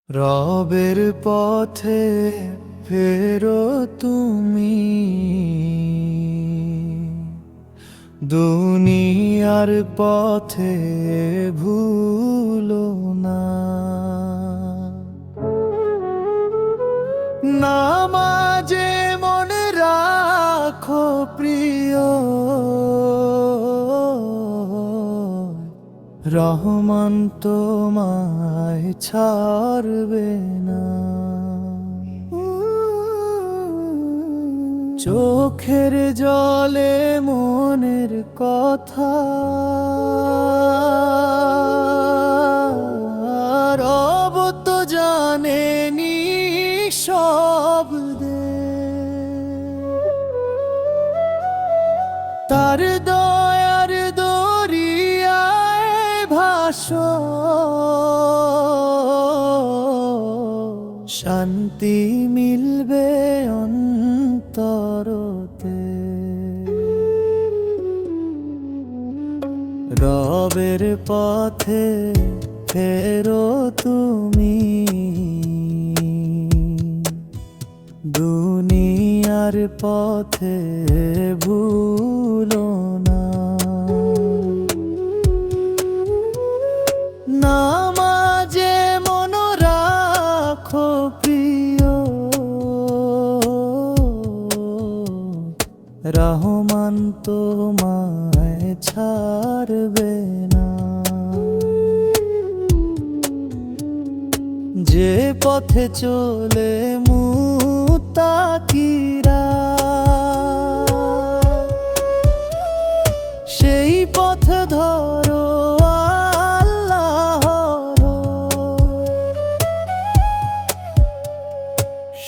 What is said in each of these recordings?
রবের পথে ফেরো তুমি, দুনিয়ার পথে ভুলো না। নামাজে মনে রাখো প্রিয়, রহমান তোমায় ছাড়বে না। চোখের জলে মনের কথা রব তো জানেনি শব্দে, তার দয়ার দরিয়ায় ভাসো, শান্তি মিলবে অন্তরতে। রবের পথে ফেরো তুমি, দুনিয়ার পথে ভুলো না। নামাজে মন রাখো প্রিয়, রহমান তোমায় ছাড়বে না। যে পথে চলে মুত্তাকিরা, সেই পথ ধরো আল্লাহর।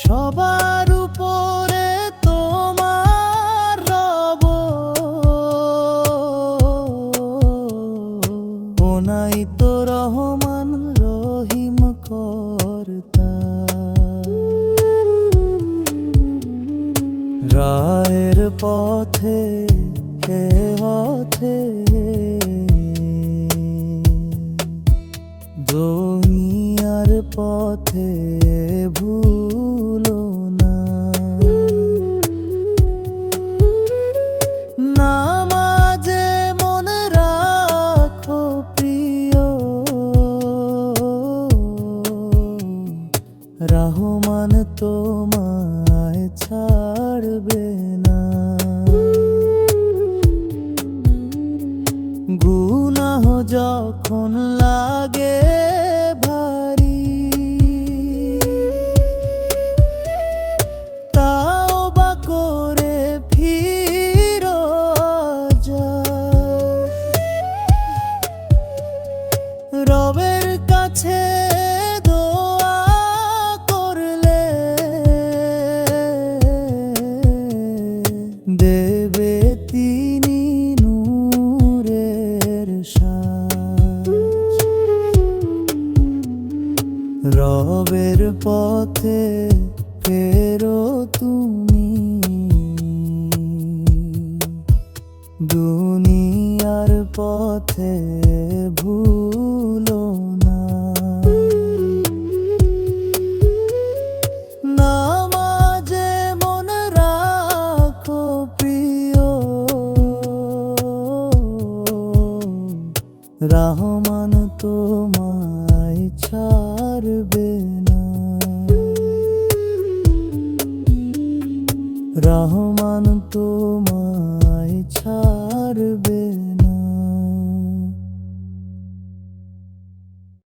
সবার উপরে তোমার রব, ওনাই তো রহমান রহিম কর্তা। রায়ের পথে হে পথে, দুনিয়ার পথে ভুলো না। নামাজে মন রাখো প্রিয়, রহমান তোমায় ছাড়বে না। গুনাহ যখন লাগে ভারী, তাওবা করে ফিরো যায়। রবের কাছে দোয়া করলে দেবে তিনি নূরের সাজ। রবের পথে ফেরো তুমি, দুনিয়ার পথে ভুলো না। নামাজে মন রাখো প্রিয়, রহমান তোমায় ছাড়বে না। রহমান